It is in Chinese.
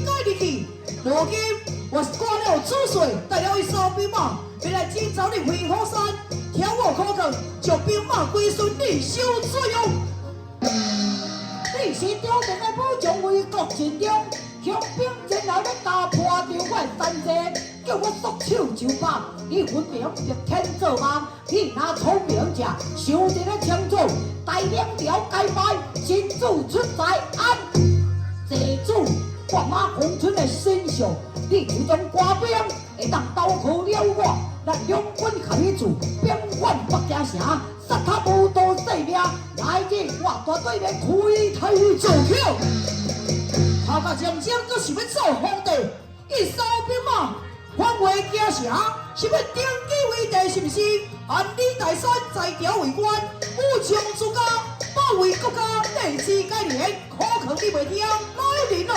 改入去。如今我挂了子水，带了一艘兵马，要来征召你回火山，挑我可可，将兵马归顺你手所用。你是朝廷的武将，为国尽忠，雄兵前后要打破着我的山寨，叫我束手就擒。你分明逆天做梦，你若聪明者，想得了清楚，带领了该败，新主出在安。祭主，我马红村的新相，你有种官兵会当刀口了我，咱两军开住，兵援北京城，杀他无道性命。来日我绝对要开台造桥。他甲渐渐都是要做皇帝，一扫兵马返回京城，是要登基为帝，是不是？安理大山，在朝为官，武将之家，保卫国家，内治改良，可可你袂听，来人咯！